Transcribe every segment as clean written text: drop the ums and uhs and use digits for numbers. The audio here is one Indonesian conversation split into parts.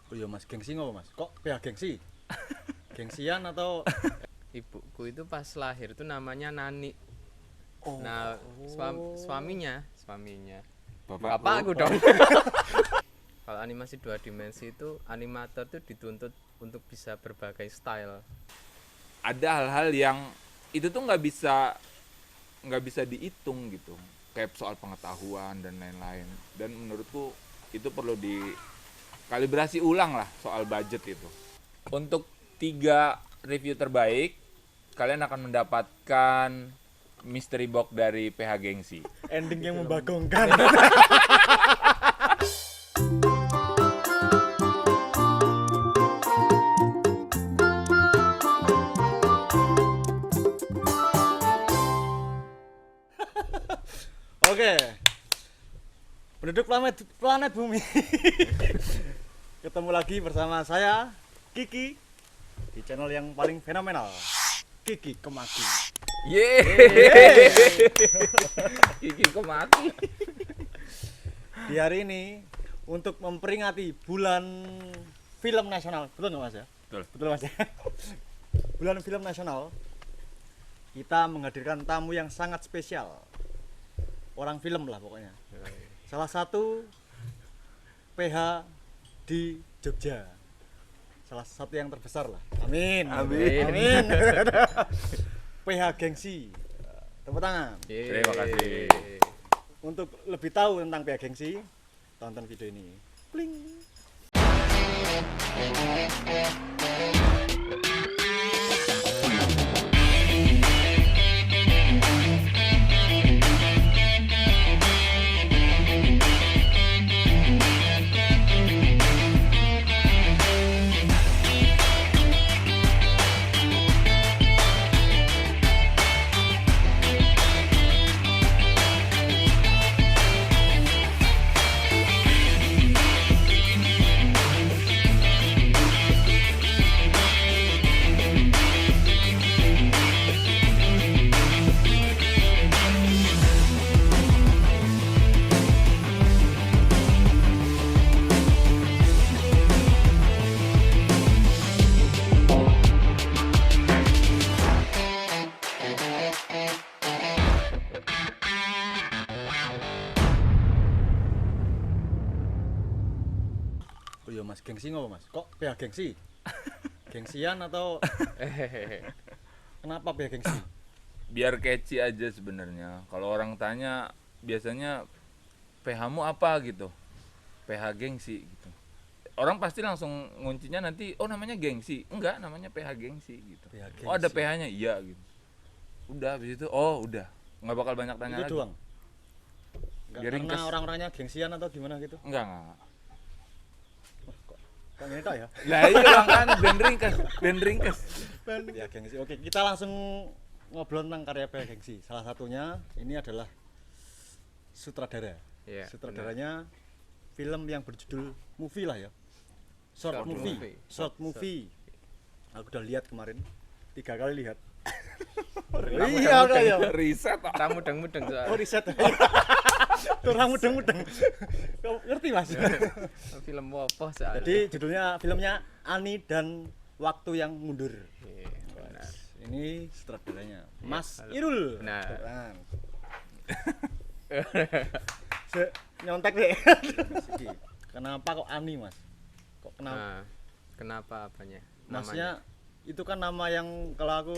Oh iya Mas, gengsi ngopo Mas? Kok PH gengsi? Gengsian atau Ibuku itu pas lahir itu namanya Nani. oh, Nah, suaminya Bapak bapakku dong. Kalau animasi 2 dimensi itu animator tuh dituntut untuk bisa berbagai style. ada hal-hal yang itu tuh nggak bisa dihitung gitu, kayak soal pengetahuan dan lain-lain. Dan menurutku itu perlu dikalibrasi ulang lah soal budget itu. Untuk 3 review terbaik, kalian akan mendapatkan mystery box dari PH Gengsi. ending yang membagongkan? Oke. Penduduk planet bumi. Ketemu lagi bersama saya Kiki di channel yang paling fenomenal, Kiki Kemaki. Yeay. Kiki kok mati. Di hari ini untuk memperingati bulan film nasional, betul nggak Mas ya? Betul. Betul Mas ya. Bulan film nasional, kita menghadirkan tamu yang sangat spesial. Orang film lah pokoknya. Salah satu PH di Jogja. Salah satu yang terbesar lah. Amin. Amin. Amin. PH Gengsi. Tepuk tangan. Terima kasih. Untuk lebih tahu tentang PH Gengsi, tonton video ini. Pling. Oh iya Mas, gengsi ngopo Mas? Kok PH gengsi? Gengsian atau kenapa PH gengsi? Biar catchy aja sebenarnya. Kalau orang tanya biasanya PH-mu apa gitu. PH Gengsi gitu. Orang pasti langsung nguncinya nanti, oh namanya Gengsi. Enggak, namanya PH Gengsi gitu. PH Oh ada Gengsi. PH-nya? Iya gitu. Udah habis itu, oh udah. Nggak bakal banyak tanya Itu lagi. doang. Enggak Biar karena ringkes. orang-orangnya gengsian atau gimana gitu? Enggak. Kok ini tak ya? Lah iya Bang, kan band ringkes. Ya gengsi. Oke, kita langsung ngobrol tentang karya PH Gengsi. Salah satunya ini adalah sutradara. Iya, Sutradaranya film yang berjudul movie lah ya. Short Short movie. movie. Short movie. Aku udah lihat kemarin. 3 kali lihat. Iya, Iya, udah ya. Riset. Kamu mudeng-mudeng Oh, soalnya. riset. Turang mudeng-mudeng. Kau ngerti Mas? Film apa soalnya? Jadi judulnya filmnya Ani dan Waktu yang Mundur. Iya, benar. Ini sutradaranya Iya, Mas halo. Irul. Nah. Tangan. Nyontek deh. Siki. Kenapa kok Ani Mas? Kok kenapa? Nah, kenapa apanya? Masnya itu kan nama yang kalau aku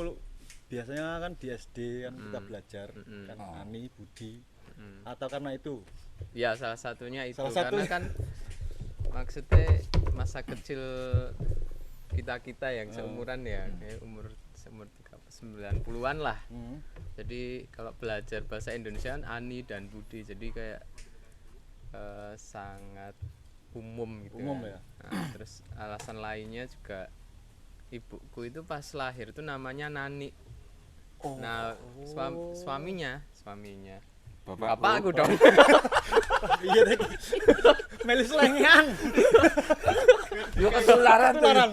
biasanya kan di SD kan kita belajar kan Ani, Budi. Atau karena itu? Ya salah satunya itu Salah karena satunya. kan maksudnya masa kecil kita yang seumuran ya, kayak umur 90-an lah. Hmm. Jadi kalau belajar bahasa Indonesia kan Ani dan Budi, jadi kayak sangat umum gitu. Umum kan. ya? Nah, terus alasan lainnya juga ibuku itu pas lahir itu namanya Nani. Oh. Nah, suaminya Bapakku. bapakku dong. Iya deh. Melis lengan. Yo ketularan tuh. Ketularan.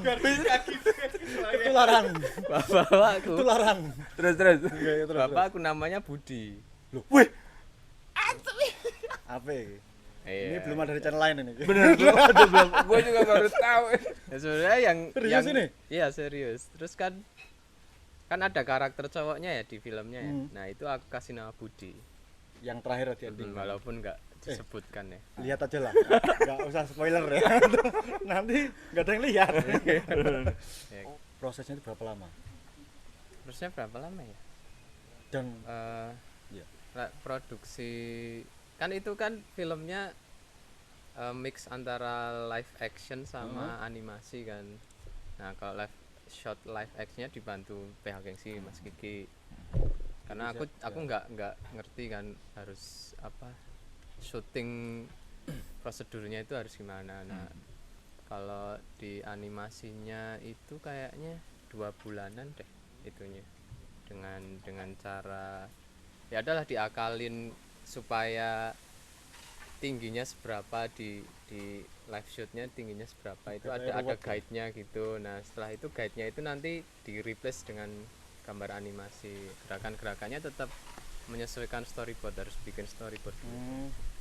Ketularan. Bapakku. Ketularan. Terus. Oke, terus. Bapakku namanya Budi. Loh, wih. Apa iki? Ini belum ada di channel lain ini. Bener, belum. Gue juga baru tahu. Ya, sebenarnya yang Serius ini? Iya serius. Terus kan ada karakter cowoknya ya di filmnya ya. Nah itu aku kasih nama Budi. Yang terakhir di ending. Walaupun nggak disebutkan ya. Lihat aja lah, nggak usah spoiler ya. Nanti nggak ada yang lihat. Ya. Prosesnya itu berapa lama? Terusnya berapa lama ya? Dan ya. Produksi kan itu kan filmnya mix antara live action sama animasi kan. Nah kalau live actionnya dibantu PH Gengsi Mas Kiki. Karena aku nggak ngerti kan harus apa syuting prosedurnya itu harus gimana. Nah kalau di animasinya itu kayaknya 2 bulanan deh itunya dengan cara ya adalah diakalin supaya tingginya seberapa di live shootnya tingginya seberapa itu ada guide-nya gitu. Nah setelah itu guide-nya itu nanti di replace dengan gambar animasi, gerakan-gerakannya tetap menyesuaikan storyboard, harus bikin storyboard.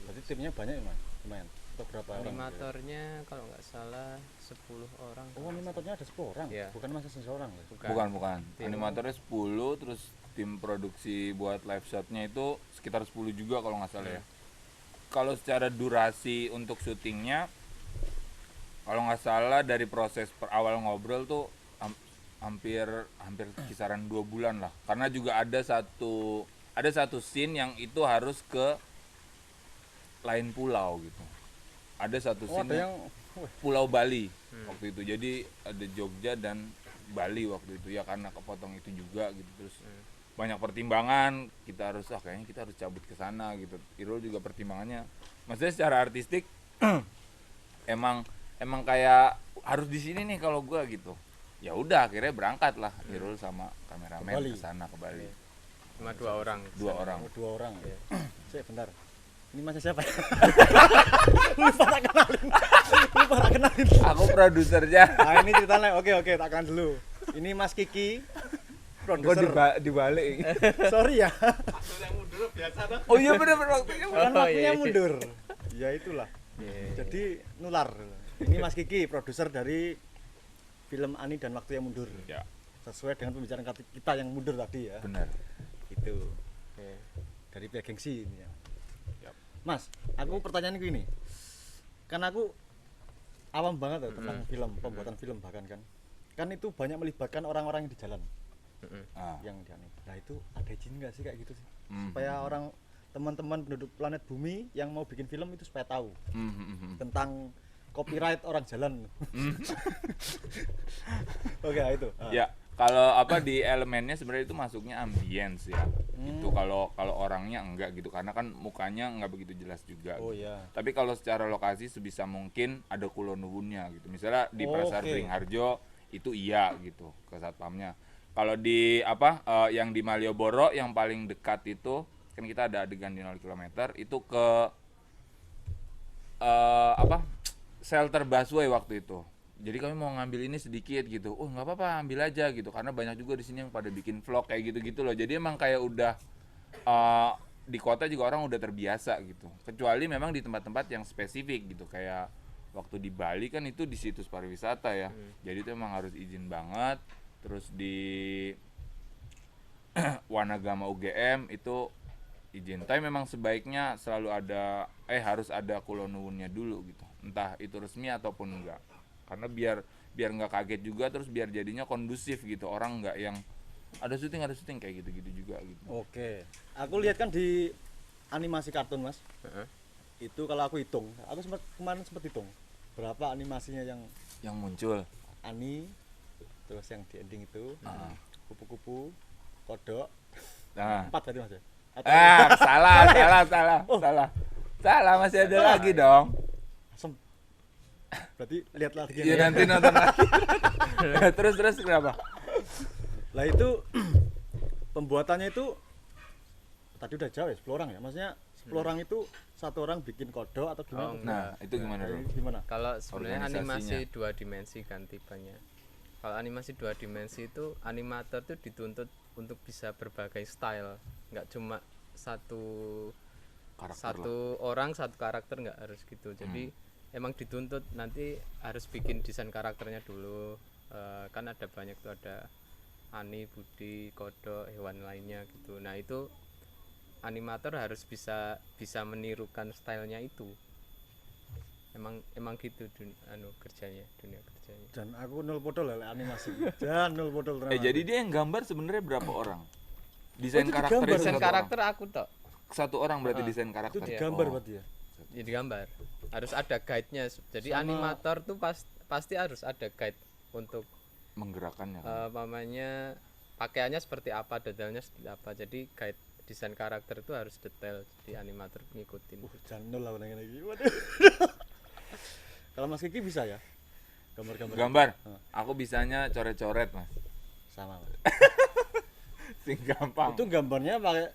Berarti timnya banyak ya mas? Lumayan. Atau berapa orang? Animatornya kalau nggak salah 10 orang. Oh animatornya ada 10 orang? Iya. Bukan masa seseorang ya? Bukan. Animatornya 10, terus tim produksi buat live shotnya itu sekitar 10 juga kalau nggak salah ya. Kalau secara durasi untuk syutingnya, kalau nggak salah dari proses awal ngobrol tuh hampir kisaran 2 bulan lah. Karena juga ada satu scene yang itu harus ke lain pulau gitu. Ada satu scene ada yang Pulau Bali waktu itu. Jadi ada Jogja dan Bali waktu itu ya, karena kepotong itu juga gitu. Terus banyak pertimbangan, kayaknya kita harus cabut ke sana gitu. Irul juga pertimbangannya, maksudnya secara artistik emang kayak harus di sini nih kalau gua gitu. Ya udah akhirnya berangkat lah Irul sama kameramen ke sana ke Bali. Cuma 2 orang. 2 orang. Oh, 2 orang. Iya. Saya bentar. Ini masih siapa ya? Lupa tak kenalin. Aku produsernya. Nah ini ceritanya, oke tak kenal dulu. Ini Mas Kiki, produser. Dibalik. Sorry ya. Oh iya benar waktunya. Kan Oh, waktunya iya. mundur. Ya itulah. Iya. Jadi nular. Ini Mas Kiki, produser dari film Ani dan Waktu yang Mundur. Ya, Sesuai dengan pembicaraan kita yang mundur tadi ya. benar. Gitu. Iya. Dari pihak gengsi ini ya. Yap. Mas, aku pertanyaan gini. Kan aku awam banget ya tentang film, pembuatan film bahkan kan. Kan itu banyak melibatkan orang-orang yang di jalan. Yang di aneh. Nah itu ada izin nggak sih kayak gitu sih? Supaya orang teman-teman penduduk planet bumi yang mau bikin film itu supaya tahu tentang copyright orang jalan. Oke, itu. Ya, kalau apa di elemennya sebenarnya itu masuknya ambience ya. Itu kalau orangnya enggak gitu, karena kan mukanya enggak begitu jelas juga. Oh gitu. iya. Tapi kalau secara lokasi sebisa mungkin ada kulonuwunnya gitu. Misalnya di Pasar Oke. Beringharjo itu iya gitu ke satpamnya. Kalau di yang di Malioboro yang paling dekat itu kan kita ada adegan di 0 km itu ke shelter busway waktu itu. Jadi kami mau ngambil ini sedikit gitu. Oh nggak apa-apa, ambil aja gitu. Karena banyak juga di sini yang pada bikin vlog kayak gitu-gitu loh. Jadi emang kayak udah di kota juga orang udah terbiasa gitu. Kecuali memang di tempat-tempat yang spesifik gitu. Kayak waktu di Bali kan itu di situs pariwisata ya. Jadi itu emang harus izin banget. Terus di Wanagama UGM itu izin. Tapi memang sebaiknya selalu ada harus ada kulonuwunnya dulu gitu. Entah itu resmi ataupun enggak. Karena biar nggak kaget juga, terus biar jadinya kondusif gitu. Orang nggak yang ada syuting kayak gitu-gitu juga gitu. Oke. Aku lihat kan di animasi kartun, Mas. Itu kalau aku hitung, aku kemarin sempat hitung berapa animasinya yang muncul. Ani, terus yang di ending itu, kupu-kupu, kodok. Nah. 4 berarti Mas ya? Salah, masih ada lagi dong. Berarti lihat lagi. Iya nanti nonton lagi. terus kenapa? Lah itu pembuatannya itu tadi udah jauh ya 10 orang ya. Maksudnya 10 orang itu satu orang bikin kodok atau gimana? Nah, itu gimana dong? Gimana? Kalau sebenarnya Organisasinya. animasi 2 dimensi kan tipenya. Kalau animasi 2 dimensi itu animator tuh dituntut untuk bisa berbagai style, nggak cuma satu karakter lah. satu orang satu karakter nggak harus gitu. Jadi emang dituntut nanti harus bikin desain karakternya dulu. Kan ada banyak tuh, ada Ani, Budi, Kodok, hewan lainnya gitu. Nah itu animator harus bisa menirukan stylenya itu. Emang gitu kerjanya, dunia kerjanya. Dan aku nol podol lah animasi. Dan nol podol tenan. Jadi dia yang gambar sebenarnya berapa orang? Desain itu karakter digambar. itu Desain satu karakter orang. aku tok. Satu orang berarti Ah, desain itu karakter. digambar Oh. berarti ya. Jadi gambar. Harus ada guide-nya. Jadi Sama- animator tuh pasti harus ada guide untuk Menggerakkannya kan. mamanya pakaiannya seperti apa, detailnya seperti apa. Jadi guide desain karakter itu harus detail. Jadi animator ngikutin. Jangan nol lah nang iki. Waduh. Kalau Mas Kiki bisa ya? Gambar-gambar. Gambar. Heeh. Aku bisanya coret-coret, Mas. Sama. Sing gampang. Itu gambarnya pakai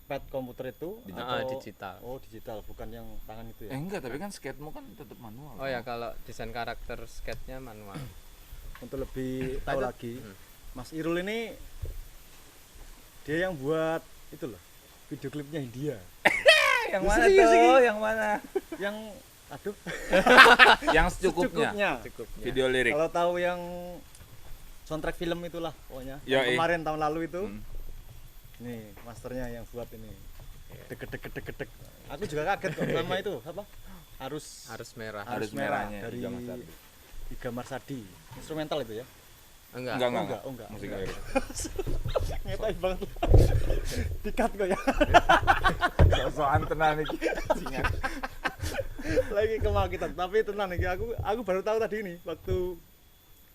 pad komputer itu Digital. Oh, digital, bukan yang tangan itu ya. Enggak, tapi kan skatemu kan tetap manual. Oh ya, kalau desain karakter skate-nya manual. Untuk lebih tahu Ada- lagi, Mas Irul ini dia yang buat itu loh, video klipnya India. Yang Lu mana serius tuh? ini? Yang mana? Yang aduh, Yang secukupnya. secukupnya. Cukupnya. Video lirik. Kalau tahu yang soundtrack film itulah pokoknya. Ya, Yang kemarin tahun lalu itu. Hmm. Nih, masternya yang buat ini. Dek dek dek dek dek. Aku juga kaget kok nama itu apa? Harus Harus merah. Harus merah merahnya, dari Iga Marsadi. Iga Marsadi. Instrumental itu ya? Enggak. Enggak. Oh, enggak. Musik Enggak. lirik. Ngetai banget. Dikat kok ya. Sosokan tenan iki. Lagi kemakitan, tapi tenang nih, aku baru tahu tadi ini waktu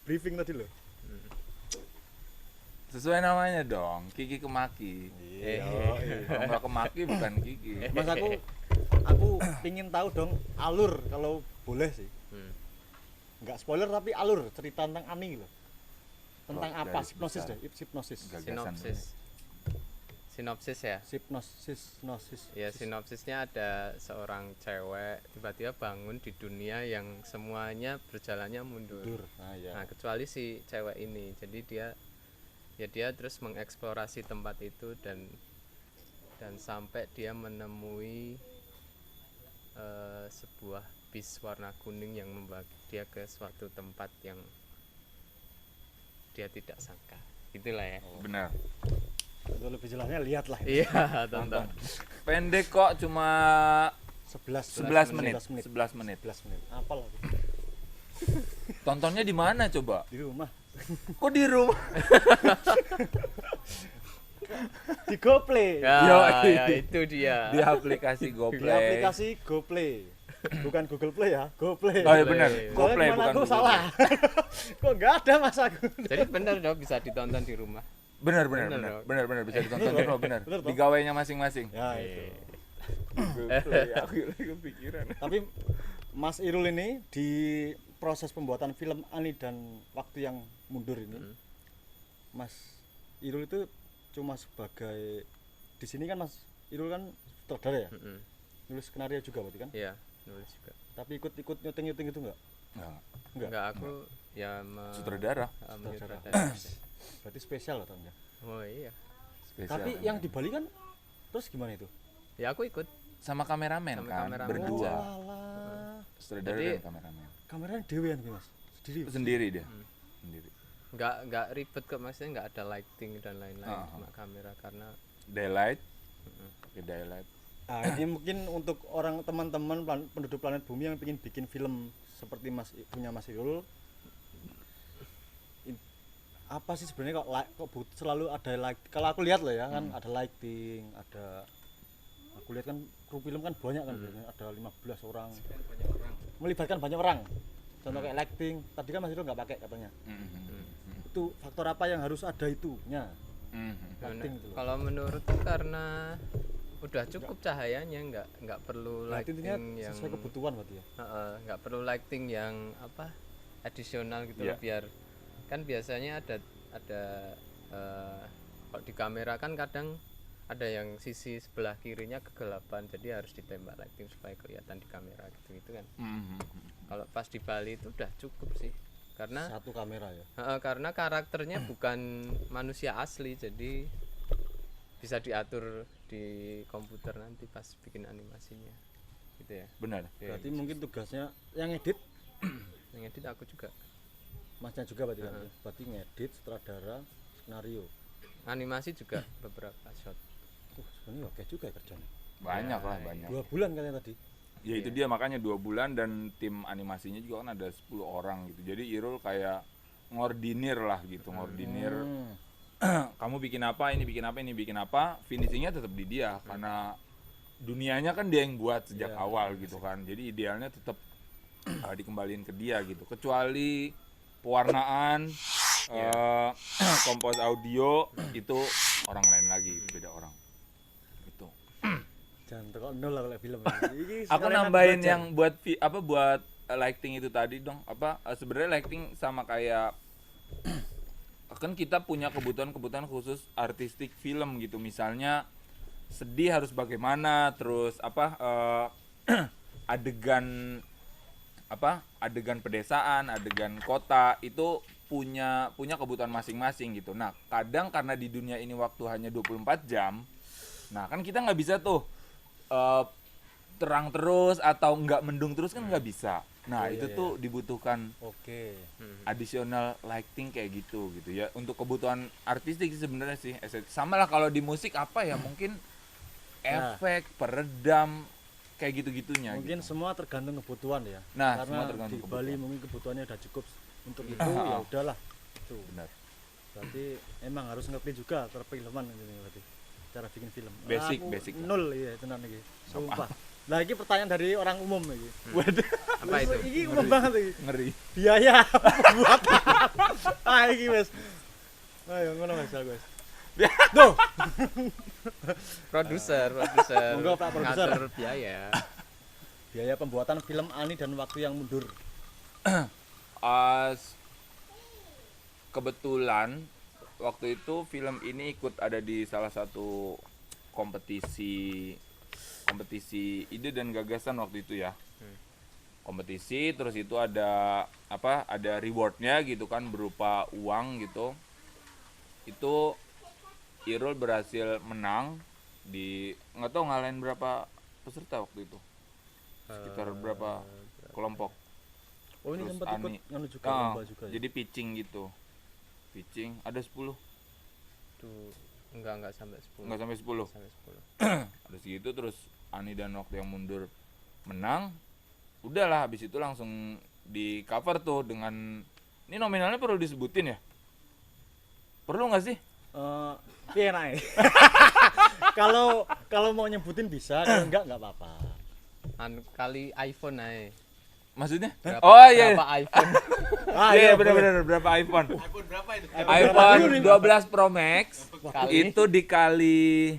briefing tadi loh. Sesuai namanya dong, Kiki Kemaki. Iya. Kalau nggak Kemaki bukan Kiki. Mas aku pingin tahu dong alur kalau boleh sih. Hmm. Nggak spoiler tapi alur cerita tentang Ani loh. Tentang Oh, apa? garis Hipnosis besar. deh, hipnosis. Gagasan Sinopsis ya. Hipnosis. Ya, sinopsisnya ada seorang cewek tiba-tiba bangun di dunia yang semuanya berjalannya mundur. Dur. Nah, ya. Nah, kecuali si cewek ini. Jadi dia terus mengeksplorasi tempat itu dan sampai dia menemui sebuah bis warna kuning yang membawa dia ke suatu tempat yang dia tidak sangka. Itulah ya. Benar. Untuk lebih jelasnya lihatlah ini. Iya, tonton. Pendek kok, cuma 11 menit. 11 11 menit. 11 menit. Apalah aku. Tontonnya di mana coba? Di rumah. Kok di rumah? Di GoPlay. Ya, Yoi. ya, itu dia. Di aplikasi Di GoPlay. aplikasi GoPlay. Bukan Google Play ya, GoPlay. Oh iya benar, Soalnya GoPlay Soalnya bukan aku Google salah. Kok enggak ada Mas aku? Jadi benar dong, bisa ditonton di rumah. Benar Bener dong. benar bisa ditonton di rumah benar. Bener toh? Di gawainya masing-masing. Ya itu. GoPlay, aku lagi kepikiran. Tapi Mas Irul ini di proses pembuatan film Ani dan Waktu yang Mundur ini, Mas Irul itu cuma sebagai di sini kan Mas Irul kan sutradara ya, Mm-mm. nulis skenario juga berarti kan? Iya, nulis juga. Tapi ikut nyuting itu enggak? Nah, Enggak. Enggak, aku ya sutradara. menyutradara. Berarti spesial atau enggak? Oh iya. Spesial. Tapi yang di Bali kan terus gimana itu? Ya aku ikut. sama kameramen Sama kan, kameramen. berdua. Oh, alah. Sutradara Jadi- dan kameramen. Kameranya dewean nih Mas. Sendiri. Sendiri dia. Sendiri. Enggak ribet kok, maksudnya enggak ada lighting dan lain-lain, Ah. cuma kamera karena Daylight. Pakai daylight. Nah, ini mungkin untuk orang teman-teman penduduk planet bumi yang ingin bikin film seperti punya Mas Irul, apa sih sebenarnya kok selalu ada kalau aku lihat loh ya kan ada lighting, ada aku lihat kan kru film kan banyak kan biasanya ada 15 orang. Melibatkan banyak orang. Contoh kayak lighting, tadi kan Mas Irul nggak pakai katanya. Itu faktor apa yang harus ada itunya? Lighting itu loh. kalau menurutku karena udah cukup cahayanya, enggak perlu Nah, itu intinya lighting yang sesuai kebutuhan berarti ya. enggak perlu lighting yang apa addisional gitu Iya. loh, biar kan biasanya ada kalau di kamera kan kadang ada yang sisi sebelah kirinya kegelapan, jadi harus ditembak lighting supaya kelihatan di kamera gitu kan. Kalau pas di Bali itu udah cukup sih, karena Satu kamera ya. karena karakternya bukan manusia asli, jadi bisa diatur di komputer nanti pas bikin animasinya gitu ya. Benar. Berarti mungkin tugasnya yang edit Yang edit aku juga. masnya juga berarti kan. Berarti ngedit, sutradara, skenario. Animasi juga beberapa shot. Sebenarnya oke juga ya kerjanya. Banyak lah, banyak. 2 bulan katanya tadi. Ya itu dia, makanya 2 bulan dan tim animasinya juga kan ada 10 orang gitu. Jadi Irul kayak ngordinir lah gitu, ngordinir. Kamu bikin apa, ini bikin apa, ini bikin apa, finishingnya tetap di dia karena dunianya kan dia yang buat sejak Iya, awal gitu kan. Jadi idealnya tetap dikembaliin ke dia gitu. Kecuali pewarnaan, kompos audio itu orang lain lagi, beda orang. Itu. Jangan tekok nol lah kalau film. Iki Aku sekalian nambahin belajar. yang buat lighting itu tadi dong. Sebenarnya lighting sama kayak kan kita punya kebutuhan khusus artistik film gitu. Misalnya sedih harus bagaimana, terus adegan adegan pedesaan, adegan kota itu punya kebutuhan masing-masing gitu. Nah, kadang karena di dunia ini waktu hanya 24 jam. Nah, kan kita nggak bisa tuh terang terus atau nggak mendung terus kan nggak bisa. Nah, Oh, itu iya, tuh dibutuhkan Oke. additional lighting kayak gitu ya. Untuk kebutuhan artistik sih sebenarnya sih. Sama lah kalau di musik apa ya mungkin efek, peredam kayak gitu-gitunya Mungkin gitu. semua tergantung kebutuhan ya. Nah, Karena semua tergantung di Bali kebutuhan. mungkin kebutuhannya udah cukup untuk itu ya udahlah. Itu. Benar. Berarti emang harus ngerti juga perfilman ini berarti. Cara bikin film. Basic, Aku basic lah. nol ya tenan iki. Sumpah. Nah, ini pertanyaan dari orang umum iki. Waduh, Apa itu? Iki umum banget iki. ngeri. Biaya pembuatan. Iki wes. Ayo ngono Mas Agus. Duh, Produser Monggo, Pak Produser. ngatur biaya. biaya pembuatan film Ani dan waktu yang mundur. Kebetulan waktu itu film ini ikut ada di salah satu kompetisi ide dan gagasan waktu itu ya. Kompetisi, terus itu ada rewardnya gitu kan, berupa uang gitu. Itu Irul berhasil menang di, nggak tahu ngalahin berapa peserta waktu itu, sekitar berapa kelompok. Oh, ini Terus sempat ikut Ani. nganu juga Ah, lomba juga ya. jadi pitching gitu, pitching ada 10, Tuh enggak sampai 10. nggak sampai 10. Sampai 10. Ada segitu, terus Ani dan waktu yang mundur menang. Udahlah, habis itu langsung di cover tuh dengan, ini nominalnya perlu disebutin ya, perlu nggak sih? Piye nae? Kalau mau nyebutin bisa, kalau enggak apa-apa. Kali iPhone aja. Maksudnya? Berapa, Oh iya, berapa iPhone? iya boleh. benar-benar berapa iPhone? iPhone berapa itu? iPhone 12 Pro Max Kali. itu dikali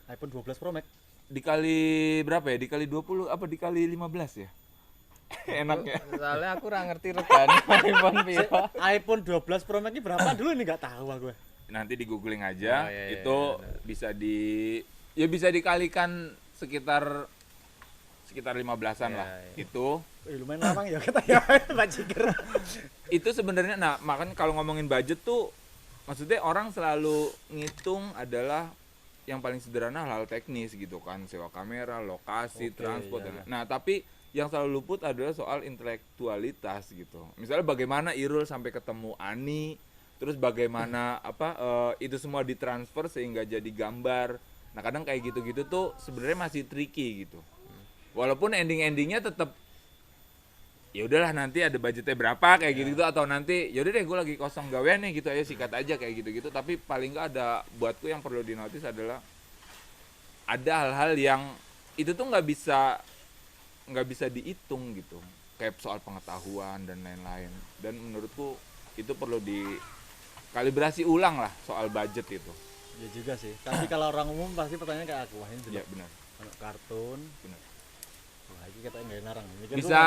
iPhone 12 Pro Max. berapa ya? Dikali 20 apa dikali 15 ya? Enaknya. Soalnya aku kurang ngerti regane iPhone piro. iPhone 12 Pro Max ini berapa dulu ini enggak tahu aku. Nanti di googling aja, Oh, iya, itu iya, bisa bisa dikalikan sekitar 15-an Iya, lah. iya. Itu Lumayan lama ya kata ya bajiker. itu sebenarnya, nah makanya kalau ngomongin budget tuh, maksudnya orang selalu ngitung adalah yang paling sederhana hal teknis gitu kan, sewa kamera, lokasi, Oke, transport. iya. Nah tapi yang selalu luput adalah soal intelektualitas gitu. Misalnya bagaimana Irul sampai ketemu Ani, terus bagaimana itu semua ditransfer sehingga jadi gambar. Nah kadang kayak gitu-gitu tuh sebenarnya masih tricky gitu. Walaupun endingnya tetap ya udahlah nanti ada budgetnya berapa kayak gitu atau nanti yaudah deh gue lagi kosong gawean nih gitu aja, sikat aja kayak gitu tapi paling nggak ada, buatku yang perlu dinotis adalah ada hal-hal yang itu tuh nggak bisa dihitung gitu, kayak soal pengetahuan dan lain-lain, dan menurutku itu perlu dikalibrasi ulang lah soal budget itu. Ya juga sih. Tapi kalau orang umum pasti pertanyaan kayak aku, wah ini Ya delok benar. ono kartun. Benar. Wah, ini katanya enggak narang. Mikir Bisa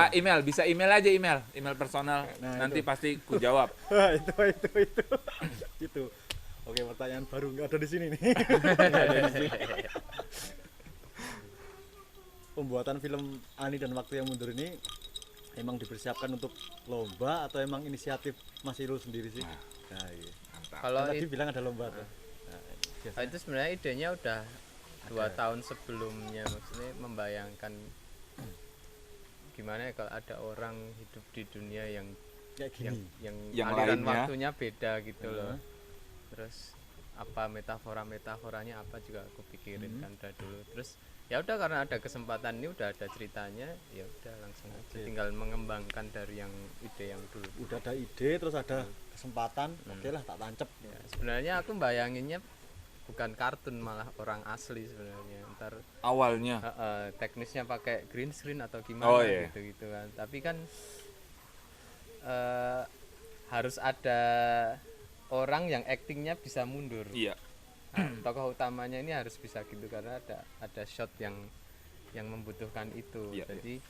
email aja, email personal, Nah, nanti itu. pasti ku jawab. itu. Itu. Oke, pertanyaan baru enggak ada di sini nih. Nggak ada di sini. Pembuatan film Ani dan Waktu yang Mundur ini emang dipersiapkan untuk lomba atau emang inisiatif Mas Irul sendiri sih? Nah, iya. Mantap. Kalau Kan tadi it- bilang ada lomba tuh. biasanya? itu sebenarnya idenya udah 2 Ada. tahun sebelumnya, maksudnya membayangkan gimana ya kalau ada orang hidup di dunia yang Kayak yang gini. Yang aliran lainnya. waktunya beda gitu loh. Heeh. Terus apa metaforanya apa juga aku pikirin kan dari dulu. Terus ya udah karena ada kesempatan ini, udah ada ceritanya, ya udah langsung aja Oke. tinggal mengembangkan dari yang ide yang dulu. Udah ada ide terus ada kesempatan, oke lah tak tancep. Ya, sebenarnya aku bayanginnya bukan kartun, malah orang asli sebenarnya. Ntar Awalnya. teknisnya pakai green screen atau Oh, gimana iya. gitu kan. Tapi kan harus ada orang yang aktingnya bisa mundur. Iya. Nah, tokoh utamanya ini harus bisa gitu karena ada shot yang membutuhkan itu. Iya, Jadi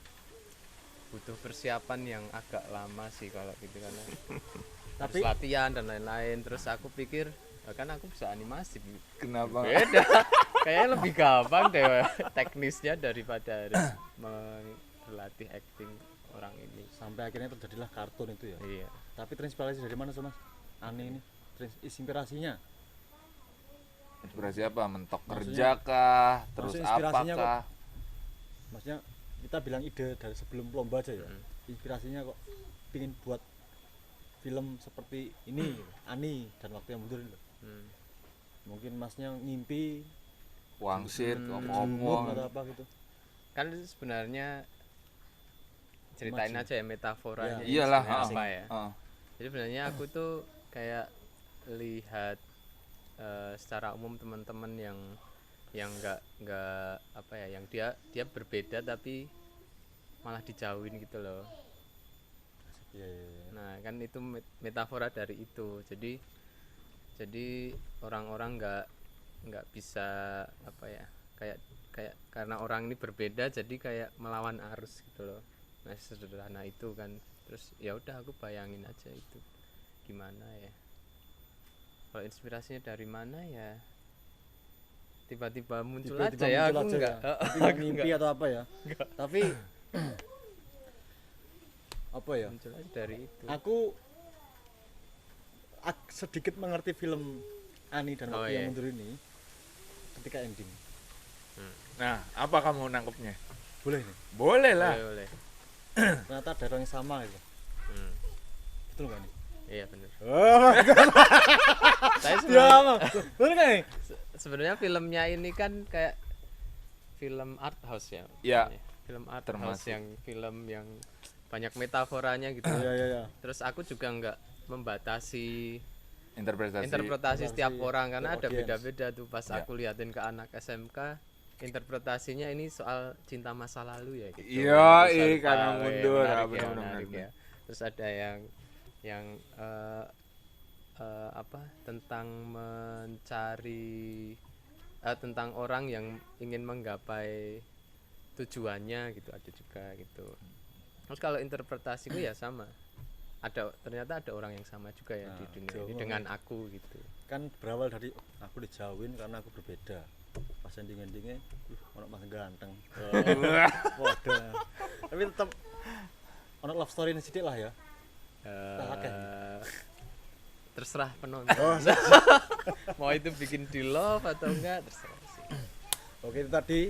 butuh persiapan yang agak lama sih kalau gitu karena harus Tapi latihan dan lain-lain. Terus aku pikir kan aku bisa animasi, Kenapa? beda. Kayaknya lebih gampang deh teknisnya daripada harus berlatih acting orang ini. sampai akhirnya terjadilah kartun itu ya. Iya. Tapi terinspirasi dari mana sih Mas? Ani ini inspirasinya. Inspirasi apa? Mentok Maksudnya- kerja kah? Terus maksudnya inspirasinya apakah? Maksudnya kita bilang ide dari sebelum lomba aja ya. Mm. Inspirasinya kok pingin buat film seperti ini, Ani dan Waktu yang Mundur ini loh. Hmm. Mungkin Masnya ngimpi Wangsit, mood ngomong. atau apa gitu. Kan sebenarnya ceritain Imagine. aja ya metaforanya Ya, ini Iyalah, sebenarnya heeh. apa ya. Heeh. Jadi sebenarnya aku tuh kayak lihat secara umum teman-teman yang nggak apa ya, yang dia berbeda tapi malah dijauhin gitu loh. Iya, iya, iya. Nah kan itu metafora dari itu. Jadi orang-orang nggak bisa apa ya, kayak karena orang ini berbeda jadi kayak melawan arus gitu loh. Nah sederhana itu kan. Terus ya udah aku bayangin aja itu gimana ya. Kalau inspirasinya dari mana ya, tiba-tiba muncul Tiba-tiba aja ya, muncul aku aja enggak. ya. Tapi nggak mimpi atau apa ya. Tapi apa ya? Muncul aja dari itu. Aku sedikit mengerti film Ani dan Oh, Waktu yang iya. Mundur ini ketika ending. Nah, apa kamu nangkepnya? Boleh nih. Boleh lah. Boleh. Ternyata ada orang yang sama gitu. Hmm. Betul nggak nih? Iya benar. Oh, Saya dia sebenarnya apa? Betul nggak nih? sebenarnya filmnya ini kan kayak film art house ya. Ya, Film art termasuk. house yang film yang banyak metaforanya gitu. Iya, iya, iya. Terus aku juga nggak membatasi Interpretasi. interpretasi setiap Interpretasi orang karena ada audience. beda-beda tuh. Pas Ya. aku liatin ke anak SMK, interpretasinya ini soal cinta masa lalu ya gitu. Iya, Terus karena apa, mundur, menarik ya, benar, menarik benar. ya. Terus ada yang apa tentang mencari tentang orang yang ingin menggapai tujuannya gitu, ada juga gitu. Terus kalau interpretasiku ya sama, ternyata ada orang yang sama juga ya di Nah, dunia jauh ini banget. dengan aku gitu. Kan berawal dari aku dijauhin karena aku berbeda. Pas ending-endingnya, orang mas ganteng. Waduh. Tapi tetap ono love story ini sedikit lah ya. Oke. Terserah penonton. Oh, Mau itu bikin di love atau enggak terserah sih. Oke, itu tadi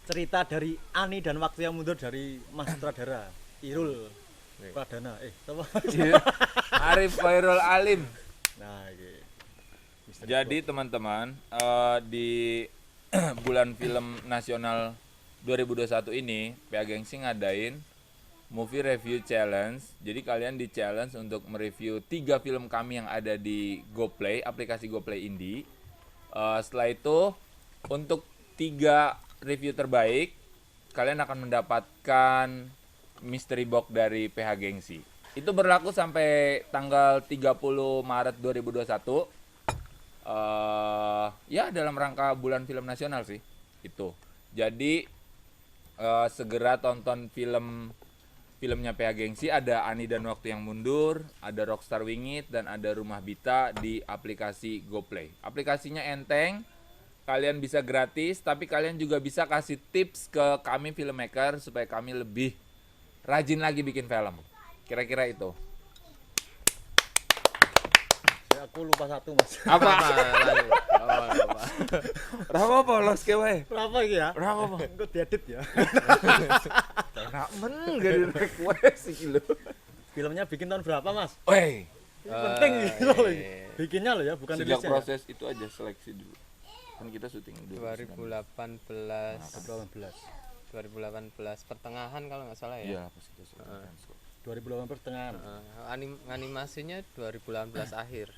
cerita dari Ani dan Waktu yang Mundur dari Mas sutradara Irul Oke. Pradana. Apa? Iya. Arif Khairul Alim. Nah, ini. Misteri Jadi teman-teman, di bulan film nasional 2021 ini, PA Gengsi ngadain Movie Review Challenge. Jadi kalian di challenge untuk mereview 3 film kami yang ada di GoPlay, aplikasi GoPlay Indie. Setelah itu, untuk 3 review terbaik, kalian akan mendapatkan mystery box dari PH Gengsi. Itu berlaku sampai tanggal 30 Maret 2021. Ya dalam rangka bulan film nasional sih itu. Jadi segera tonton filmnya PH Gengsi. Ada Ani dan Waktu yang Mundur, ada Rockstar Wingit, dan ada Rumah Bita di aplikasi GoPlay. Aplikasinya enteng, kalian bisa gratis, tapi kalian juga bisa kasih tips ke kami filmmaker supaya kami lebih rajin lagi bikin film. Kira-kira itu. Ya, aku lupa satu, Mas. Apa? Apa lagi? Oh, Ora apa los ke wae. Berapa iki ya? Ora apa. Engko diedit ya. Enak men gak di request iki lho. Filmnya bikin tahun berapa, Mas? Weh, Ini penting gitu loh. Bikinnya loh ya, bukan sejak rilisnya. proses itu aja seleksi dulu. Kan kita syuting 2018 2018. 2018 pertengahan kalau nggak salah ya. Iya, pas kita syuting Friendscope. 2018 pertengahan. Animasinya 2018 akhir.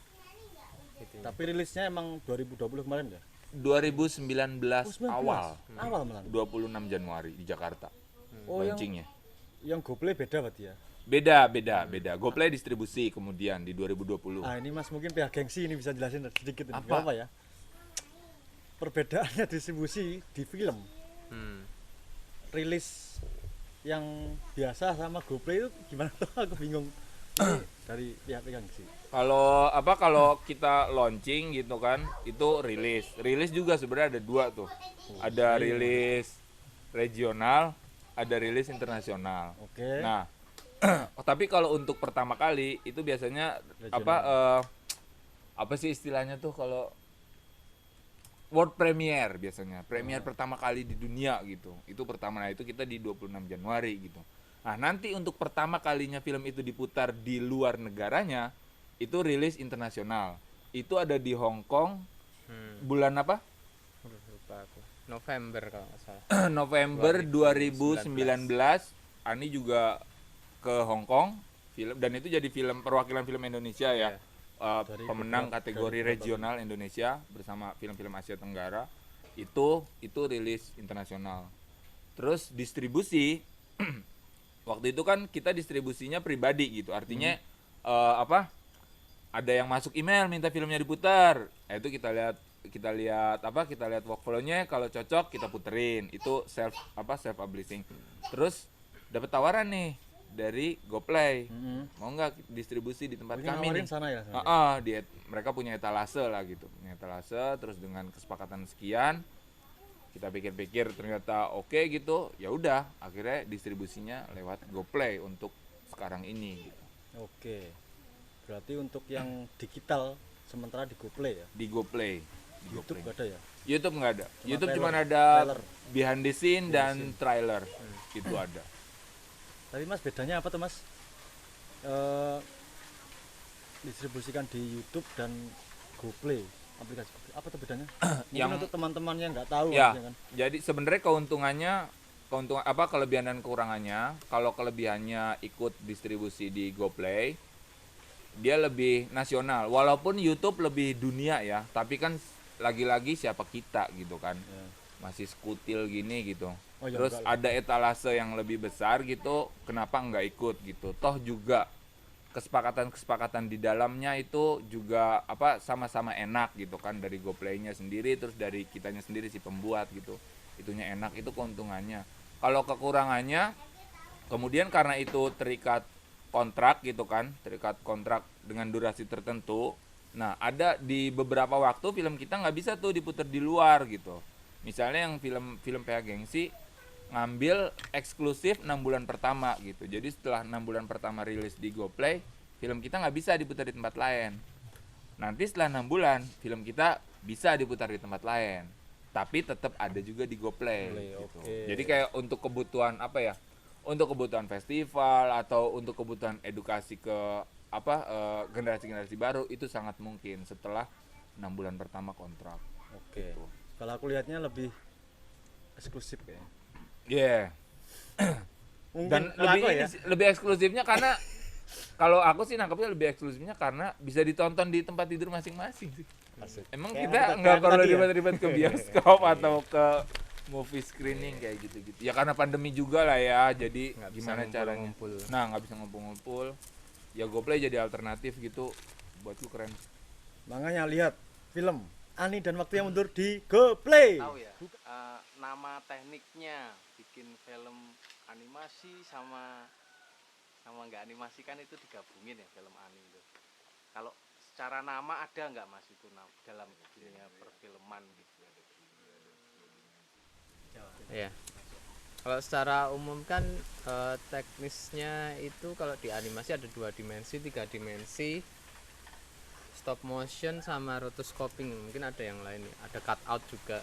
Gitu. Tapi rilisnya emang 2020 kemarin ya? 2019 19. awal, Awal malah. 26 Januari di Jakarta. Oh, Launchingnya. yang GoPlay beda berarti ya? Beda. GoPlay distribusi kemudian di 2020. Ah, ini Mas mungkin pihak gengsi ini bisa jelasin sedikit ini. Apa? Apa ya? Perbedaannya distribusi di film. Hmm. Rilis yang biasa sama GoPlay itu gimana tuh? Aku bingung. Ini dari pihak gengsi. Kalau kita launching gitu kan, itu rilis. Rilis juga sebenarnya ada dua tuh. Ada rilis regional, ada rilis internasional. Oke. Nah, tapi kalau untuk pertama kali itu biasanya Regional. apa sih istilahnya tuh kalau world premiere biasanya. Premiere pertama kali di dunia gitu. Itu pertama, nah itu kita di 26 Januari gitu. Nah, nanti untuk pertama kalinya film itu diputar di luar negaranya, itu rilis internasional. Itu ada di Hong Kong bulan apa? Lupa aku. November kalau nggak salah. November 2019. Ani juga ke Hong Kong film, dan itu jadi film perwakilan film Indonesia ya. Dari Pemenang beberapa- kategori dari beberapa regional Indonesia bersama film-film Asia Tenggara. Itu rilis internasional. Terus distribusi waktu itu kan kita distribusinya pribadi gitu. Artinya ada yang masuk email minta filmnya diputar. Nah, itu kita lihat workflow-nya, kalau cocok kita puterin. Itu self publishing. Terus dapat tawaran nih dari GoPlay. Mau nggak distribusi di tempat Ini kami nawarin nih? sana ya? Mereka punya etalase lah gitu. Punya etalase, terus dengan kesepakatan sekian kita pikir-pikir ternyata oke gitu. Ya udah, akhirnya distribusinya lewat GoPlay untuk sekarang ini gitu. Oke. Berarti untuk yang digital sementara di GoPlay ya? Di GoPlay. YouTube nggak ada ya? YouTube nggak ada. Cuma YouTube cuma trailer. ada Trailer. behind the scene dan trailer. Itu ada. Tapi Mas bedanya apa tuh Mas? Distribusikan di YouTube dan GoPlay, aplikasi GoPlay. Apa tuh bedanya? Mungkin Yang- untuk teman-teman yang nggak tahu Ya, maksudnya kan. jadi sebenarnya kelebihan dan kekurangannya. Kalau kelebihannya ikut distribusi di GoPlay, dia lebih nasional. Walaupun YouTube lebih dunia ya, tapi kan lagi-lagi siapa kita gitu kan. Ya. Masih skutil gini gitu. Oh, ya Terus enggak lah. ada etalase yang lebih besar gitu, kenapa nggak ikut gitu? Toh juga kesepakatan di dalamnya itu juga sama-sama enak gitu kan, dari GoPlay-nya sendiri, terus dari kitanya sendiri si pembuat gitu. Itunya enak, itu keuntungannya. Kalau kekurangannya, kemudian karena itu terikat kontrak gitu kan, terikat kontrak dengan durasi tertentu. Nah, ada di beberapa waktu film kita nggak bisa tuh diputar di luar gitu. Misalnya yang film PH Gengsi ngambil eksklusif 6 bulan pertama gitu. Jadi setelah 6 bulan pertama rilis di GoPlay, film kita nggak bisa diputar di tempat lain. Nanti setelah 6 bulan, film kita bisa diputar di tempat lain. Tapi tetap ada juga di GoPlay gitu. Oke. Jadi kayak untuk kebutuhan untuk kebutuhan festival atau untuk kebutuhan edukasi ke generasi-generasi baru, itu sangat mungkin setelah 6 bulan pertama kontrak. Oke. Gitu. Kalau aku lihatnya lebih eksklusif kayaknya. Yeah. Mungkin Dan kalau aku lebih eksklusifnya karena kalau aku sih nangkepnya lebih eksklusifnya karena bisa ditonton di tempat tidur masing-masing sih. Asik. Emang Kayak kita aku- nggak kayak perlu tadi ya? ribet-ribet ke bioskop atau ke movie screening kayak gitu-gitu. Ya karena pandemi juga lah ya, jadi Nggak bisa gimana caranya? ngumpul-ngumpul. Nah, nggak bisa ngumpul-ngumpul. Ya GoPlay jadi alternatif gitu, buatku keren. Makanya lihat film Ani dan Waktu yang Mundur di GoPlay. Tahu ya, nama tekniknya bikin film animasi sama nggak animasi kan itu digabungin ya, film Ani itu. Kalau secara nama ada nggak Mas itu dalam dunia perfilman gitu? Iya. Kalau secara umum kan teknisnya itu kalau di animasi ada 2 dimensi, 3 dimensi. stop motion sama rotoscoping, mungkin ada yang lain ya. Ada cut out juga.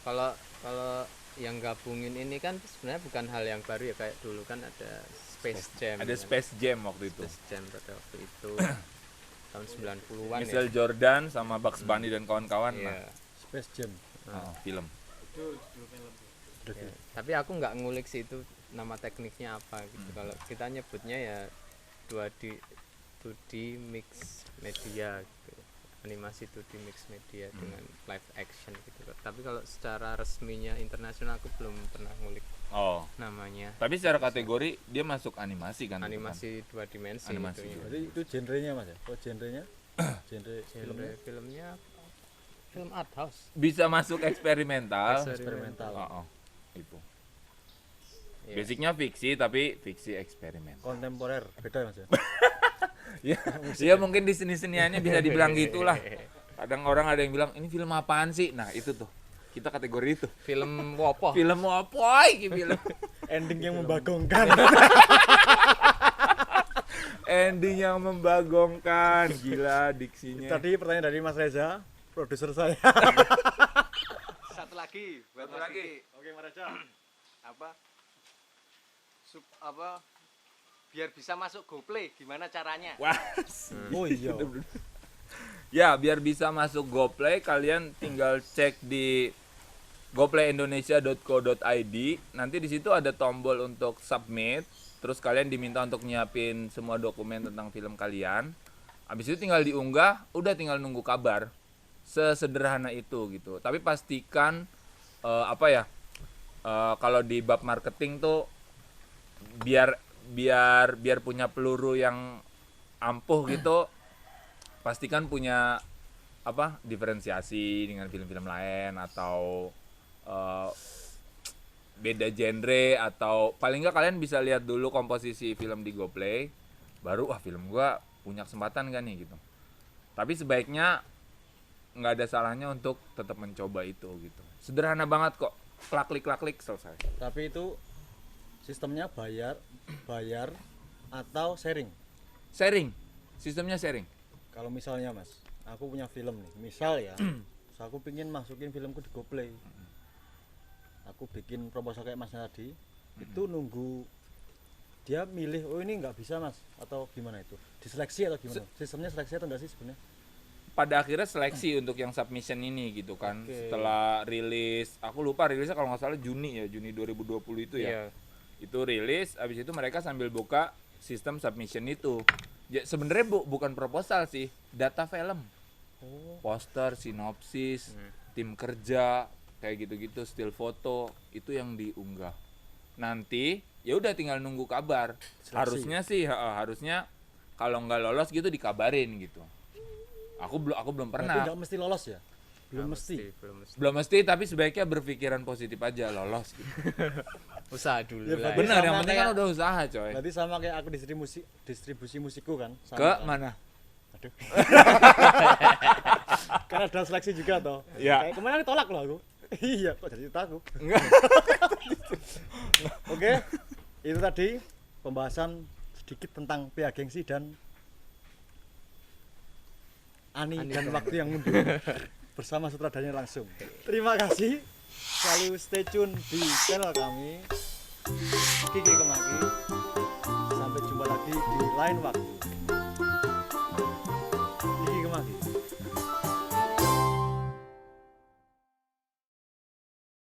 Kalau kalau yang gabungin ini kan sebenarnya bukan hal yang baru ya, kayak dulu kan ada Space Jam. Ada kan. Space Jam waktu itu. Space Jam pada waktu itu tahun 90-an ya. Michael Jordan sama Bugs Bunny dan kawan-kawan. Iya. Nah, Space Jam. film. Ya, tapi aku nggak ngulik sih itu nama tekniknya apa gitu. Kalau kita nyebutnya ya 2D mix media gitu. Animasi 2D mix media dengan live action gitu. Tapi kalau secara resminya internasional aku belum pernah ngulik Oh. namanya. Tapi secara kategori dia masuk animasi kan? itu kan? Animasi 2 dimensi Animasi itunya. Jadi itu genrenya Mas ya? Oh genrenya? Genre Genre filmnya filmnya film art house. Bisa masuk eksperimental. eksperimental. Oh. Itu. Iya. Basicnya fiksi tapi fiksi eksperimen. Kontemporer beda ya Mas ya? Ya, ya mungkin di seni-seniannya bisa dibilang gitulah. Kadang orang ada yang bilang ini film apaan sih? Nah itu tuh kita kategori itu. Film wopo. Film apa iki film? Ending yang membagongkan. Ending yang membagongkan, gila diksinya. Tadi pertanyaan dari Mas Reza, produser saya. Satu lagi buat Satu Mas lagi. Kiki. Oke Mas Reza. Apa biar bisa masuk GoPlay gimana caranya? Wah. Oh iya. Ya, biar bisa masuk GoPlay kalian tinggal cek di goplayindonesia.co.id. Nanti di situ ada tombol untuk submit. Terus kalian diminta untuk nyiapin semua dokumen tentang film kalian. Habis itu tinggal diunggah, udah tinggal nunggu kabar. Sesederhana itu gitu. Tapi pastikan kalau di bab marketing tuh biar punya peluru yang ampuh gitu, pastikan punya diferensiasi dengan film-film lain atau beda genre, atau paling nggak kalian bisa lihat dulu komposisi film di GoPlay, baru film gua punya kesempatan kan nih gitu. Tapi sebaiknya nggak ada salahnya untuk tetap mencoba itu gitu. Sederhana banget kok, klik selesai. Tapi itu sistemnya bayar atau sharing. Sistemnya sharing. Kalau misalnya Mas, aku punya film nih, misal ya, terus aku pingin masukin filmku di GoPlay. Aku bikin proposal kayak Mas tadi, itu nunggu dia milih, oh ini nggak bisa Mas, atau gimana itu? Diseleksi atau gimana? Sistemnya seleksi atau enggak sih sebenarnya? Pada akhirnya seleksi untuk yang submission ini gitu kan. Oke. Setelah rilis, aku lupa rilisnya kalau nggak salah Juni 2020 itu ya. Iya. Itu rilis, habis itu mereka sambil buka sistem submission itu. Ya, sebenarnya bukan proposal sih, data film. Poster, sinopsis, tim kerja, kayak gitu-gitu, still foto, itu yang diunggah. Nanti ya udah tinggal nunggu kabar. Seleksi. Harusnya kalau nggak lolos gitu dikabarin gitu. Aku belum Berarti pernah. nggak mesti lolos ya? Belum mesti. Belum mesti, tapi sebaiknya berpikiran positif aja, lolos gitu. Usaha dulu Ya, lah. berarti Bener, yang sama penting kan kayak- udah usaha coy. Berarti sama kayak aku distribusi musikku kan? Sama Ke kan? mana? Aduh. Kan ada seleksi juga toh. Iya. Kayak kemarin ditolak loh aku. Iya, kok jadi aku. Enggak. Oke. Itu tadi pembahasan sedikit tentang PH Gengsi dan Ani dan waktu yang mundur bersama sutradaranya langsung. Terima kasih. Selalu stay tune di channel kami Kiki Kemaki. Sampai jumpa lagi di lain waktu.